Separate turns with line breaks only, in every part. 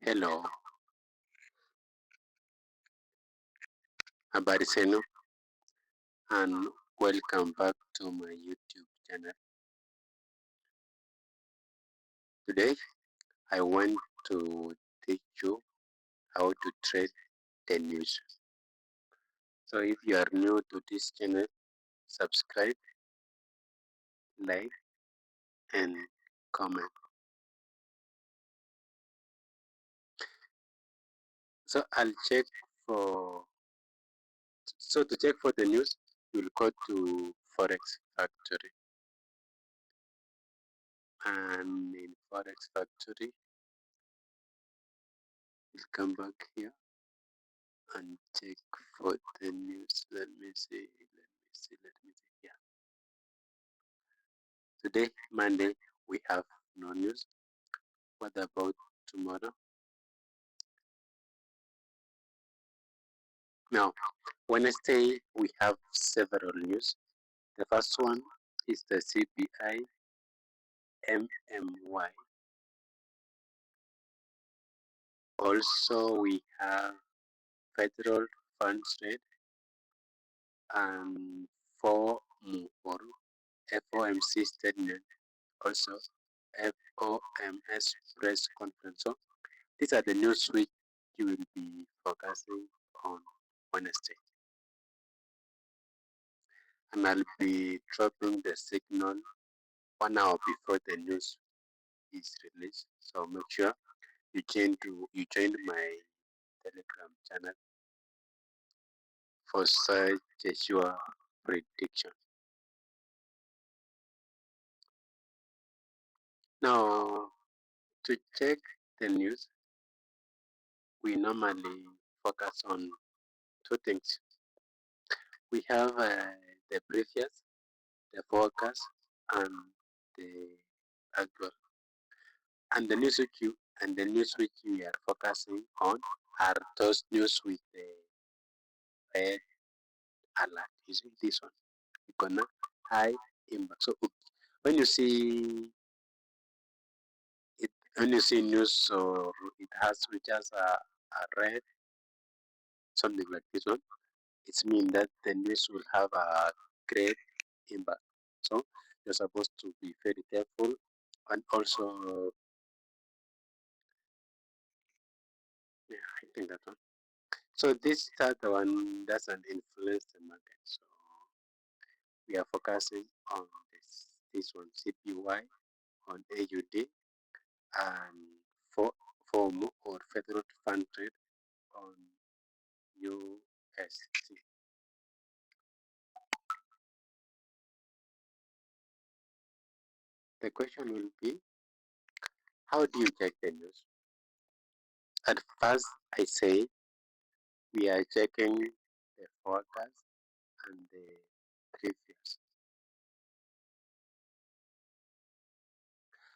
Hello, habari zenu and welcome back to my YouTube channel. Today I want to teach you how to trade the news. So if you are new to this channel, subscribe, like and comment. So I'll check for to check for the news, you'll go to Forex Factory, and in Forex Factory you'll come back here and check for the news. Let me see. Yeah. Today, Monday, we have no news. What about tomorrow? Now, Wednesday, we have several news. The first one is the CPI MMY. Also, we have federal funds rate and FOMC statement. Also, FOMS press conference. So these are the news which you will be focusing on Wednesday. And I'll be dropping the signal 1 hour before the news is released. So make sure you join my Telegram channel for such a sure prediction. Now, to check the news, we normally focus on two things. We have the previous, the forecast, and the actual. And the news which we are focusing on are those news with the red alert. You see this one. You gonna high impact. So when you see it, when you see news or it has which has a red something like this one, it means that the news will have a great impact. So you're supposed to be very careful, and also yeah, I think that one. So this third one doesn't influence the market. So we are focusing on this one CPY on AUD and for FOMO or Federal Fund Rate on USD. The question will be, how do you check the news? At first, I say we are checking the forecast and the previous.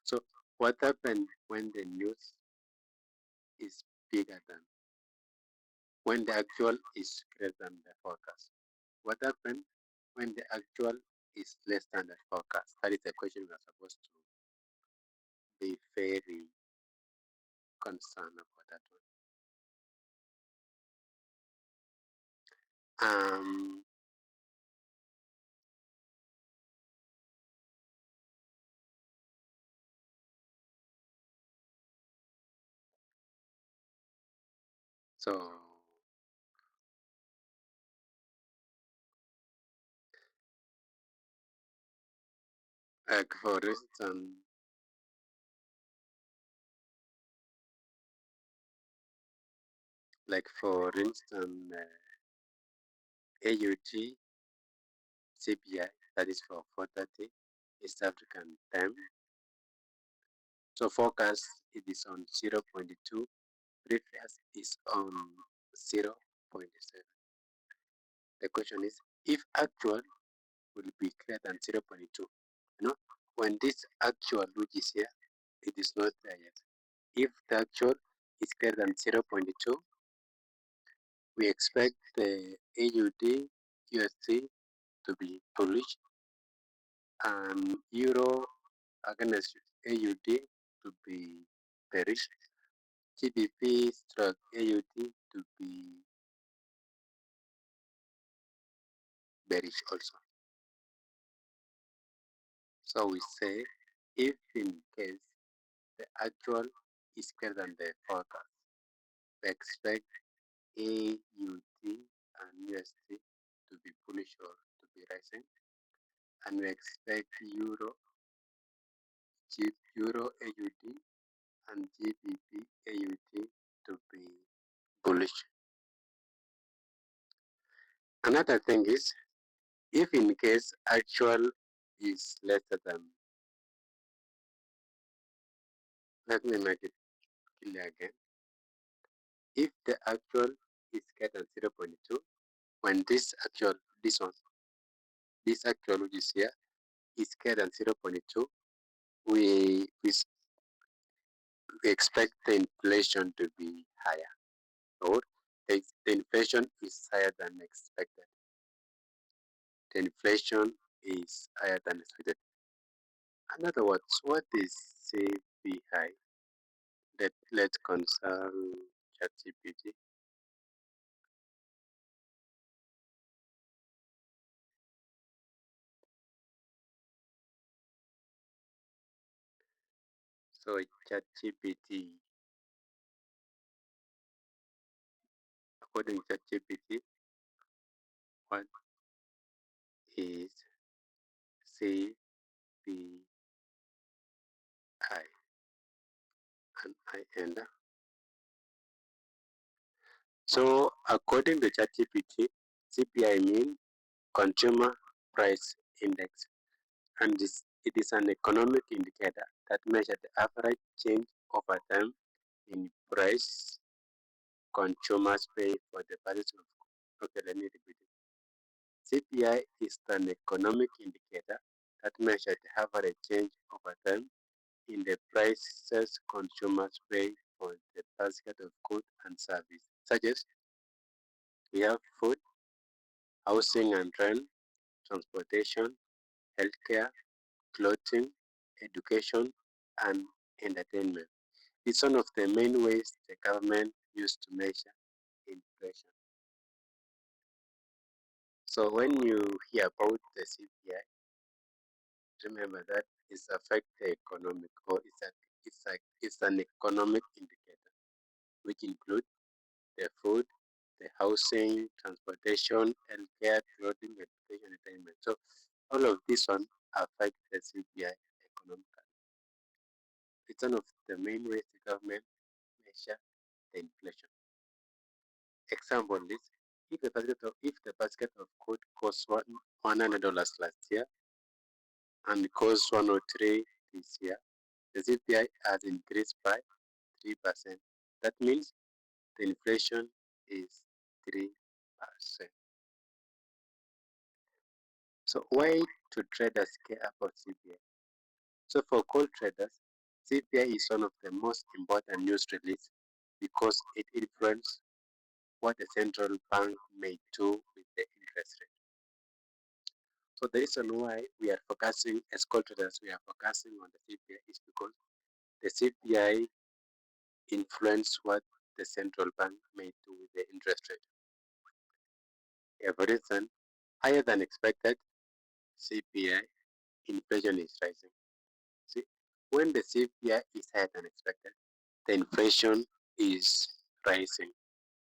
So what happens when the news is bigger than, when the actual is greater than the forecast? What happens when the actual is less than the forecast? That is the question we are supposed to be very concerned about that one. So like for instance, AUG CPI, that is for 4:30 East African time. So forecast it is on 0.2, previous is on 0.7. The question is, if actual will be greater than 0.2, when this actual which is here, it is not there yet. If the actual is greater than 0.2, we expect the AUD USD to be bullish and Euro against AUD to be bearish. GBP stroke AUD to be bearish also. So we say if in case the actual is greater than the forecast, we expect AUD and USD to be bullish or to be rising, and we expect Euro AUD and GBP AUD to be bullish. Another thing is, if in case actual is lesser than, let me make it clear again. If the actual is greater than 0.2, when this actual, this actual which is here is greater than 0.2, we expect the inflation to be higher, or the inflation is higher than expected. The inflation is higher than expected. In other words, what is CPI? Let's consult ChatGPT. So ChatGPT, according to ChatGPT, what is CPI? And I enter. So according to ChatGPT, CPI means Consumer Price Index, and it is an economic indicator that measures the average change over time in price consumers pay for the purchase of. Okay, let me repeat it. CPI is an economic indicator that measures the average change over time in the prices consumers pay for the basket of goods and services, such as we have food, housing and rent, transportation, healthcare, clothing, education, and entertainment. It's one of the main ways the government used to measure inflation. So when you hear about the CPI, remember that it affects the economic, or it's an economic indicator, which include the food, the housing, transportation, healthcare, clothing, education, entertainment. So all of this one affect the CPI economically. It's one of the main ways the government measure the inflation. Example is, if the basket of food cost $100 last year and cost 103 this year, the CPI has increased by 3%. That means the inflation is 3%. So why do traders care about CPI? So for gold traders, CPI is one of the most important news releases because it influences what the central bank may do with the interest rate. So the reason why we are focusing as gold traders, we are focusing on the CPI is because the CPI influence what the central bank may do with the interest rate. For instance, higher than expected CPI, inflation is rising. See, when the CPI is higher than expected, the inflation is rising.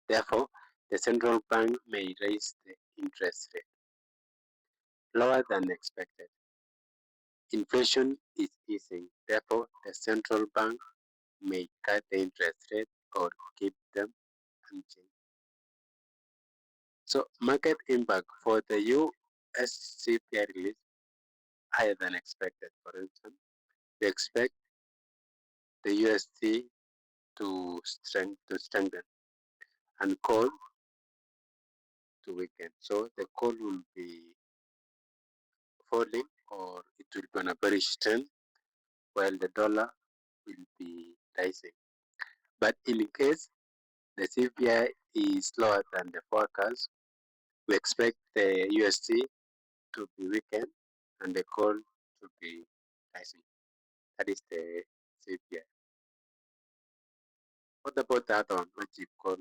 Therefore, the central bank may raise the interest rate lower than expected. Inflation is easing. Therefore, the central bank may cut the interest rate or keep them unchanged. So, market impact for the US CPI release higher than expected. For instance, we expect the USD to strengthen and coal to weaken. So the coal will be falling, or it will be on a bearish trend, while the dollar will be rising. But in case the CPI is lower than the forecast, we expect the USD to be weakened and the coal to be rising. That is the CPI. What about that one, what you call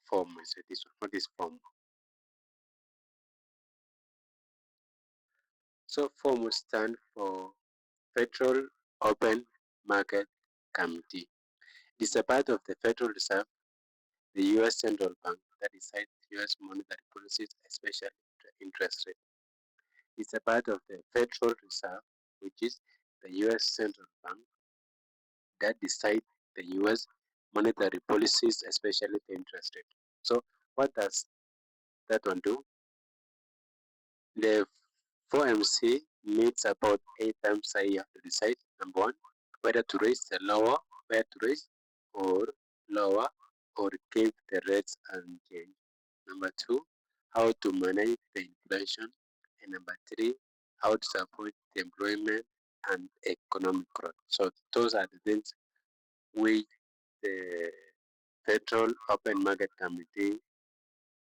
form? Is it this one? What is form? So form stand for Federal Open Market Committee. It's a part of the Federal Reserve, the U.S. Central Bank, that decides U.S. monetary policies, especially the interest rate. It's a part of the Federal Reserve, which is the U.S. Central Bank, that decides the U.S. monetary policies, especially the interest rate. So what does that one do? The Fomc meets about 8 times a year to decide number one, whether to raise the lower, where to raise or lower or keep the rates unchanged. Number two, how to manage the inflation. And number three, how to support the employment and economic growth. So those are the things which the Federal Open Market Committee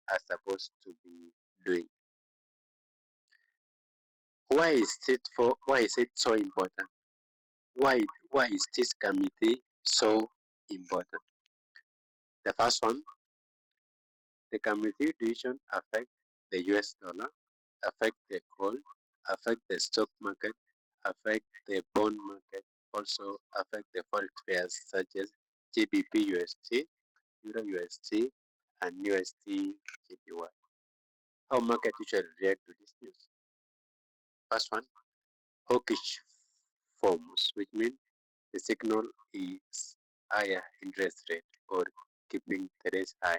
are supposed to be doing. Why is it so important? Why is this committee so important? The first one, the committee decision affect the US dollar, affect the gold, affect the stock market, affect the bond market, also affect the forex pairs such as GBP USD, Euro USD, and USD JPY. How market usually react to this news? First one, hawkish forms, which means the signal is higher interest rate or keeping the rates high.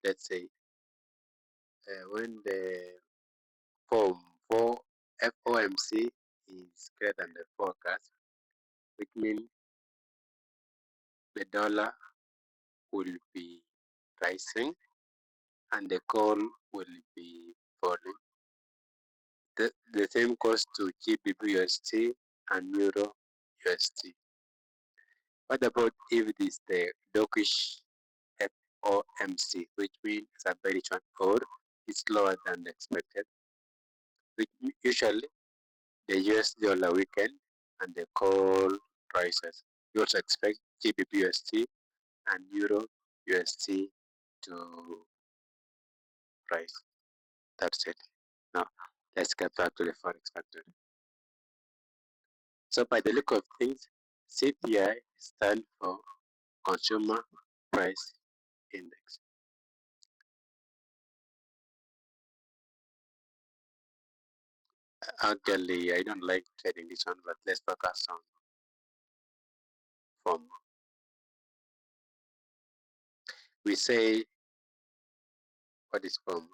Let's say when the form for FOMC is greater than the forecast, which means the dollar will be rising and the gold will be falling. The same goes to GBP USD and Euro USD. What about if it is the dovish FOMC, which means it's a very short or it's lower than expected, which usually the US dollar weaken and the gold rises. You also expect GBP USD and Euro USD to rise. That's it. Now, let's get back to the Forex factory. So, by the look of things, CPI stands for Consumer Price Index. Actually, I don't like trading this one, but let's focus on form. We say, what is form?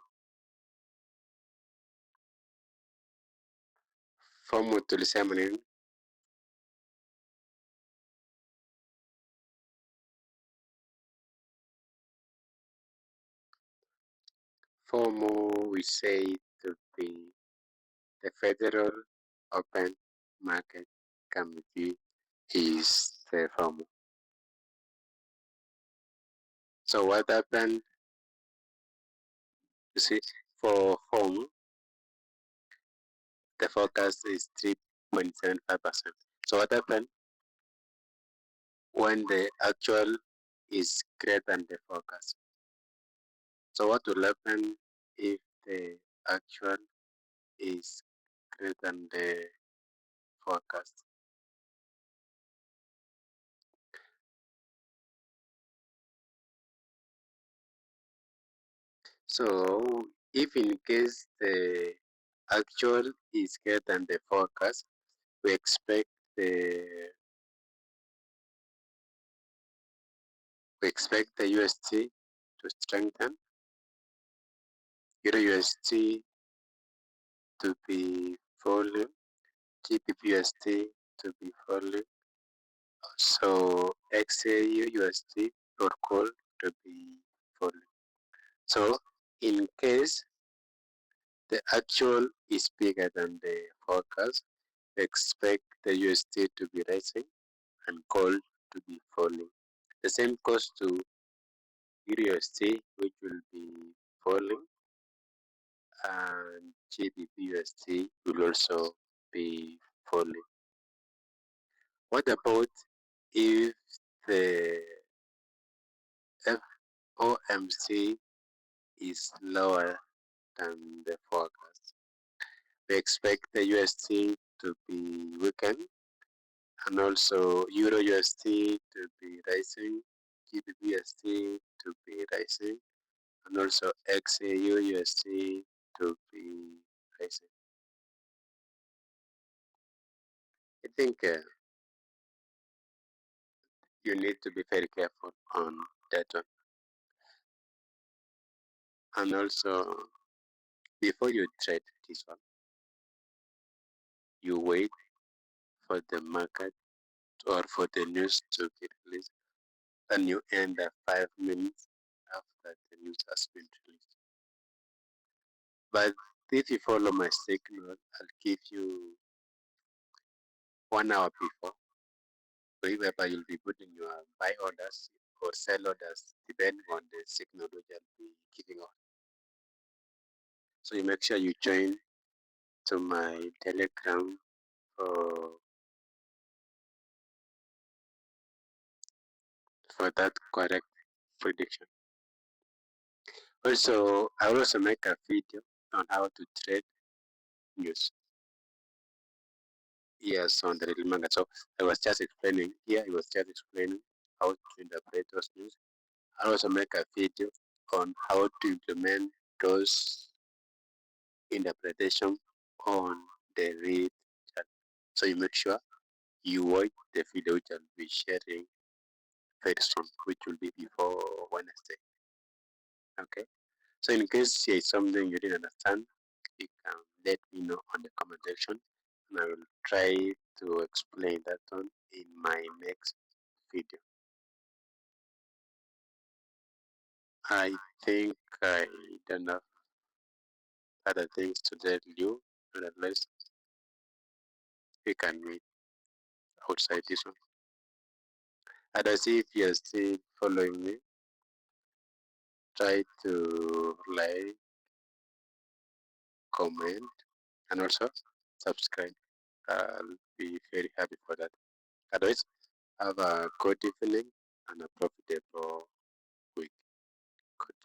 Form tulisema nini? Form we say to be the Federal Open Market Committee is the form. So what happened? You see, for form, the forecast is 3.75%. So what happened when the actual is greater than the forecast? So what will happen if the actual is greater than the forecast? So if in case the actual is greater than the forecast, we expect the USD to strengthen, Euro USD to be falling, GBP USD to be falling, so XAU USD or gold to be falling. So in case the actual is bigger than the forecast, we expect the USD to be rising and gold to be falling. The same goes to Euro USD, which will be falling, and GBP USD will also be falling. What about if the FOMC is lower than the forecast? We expect the USD to be weakened and also Euro USD to be rising, GBP USD to be rising, and also XAU USD to be rising. I think you need to be very careful on that one. And also, before you trade this one, you wait for the market or for the news to be released, and you end at 5 minutes after the news has been released. But if you follow my signal, I'll give you 1 hour before, whereby you'll be putting your buy orders or sell orders depending on the signal which I'll be giving out. So you make sure you join to my Telegram for that correct prediction. Also, I will also make a video on how to trade news. Yes, on the real market. So I was just explaining here. I was just explaining how to interpret those news. I also make a video on how to implement those interpretation on the real chart. So you make sure you watch the video which I'll be sharing very soon, which will be before Wednesday. Okay. So in case there is something you didn't understand, you can let me know on the comment section, and I will try to explain that one in my next video. I think I don't have other things to tell you, but unless we can meet outside this one. And I see if you're still following me, try to like, comment, and also subscribe. I'll be very happy for that. Otherwise, have a good evening and a profitable week. Goodbye.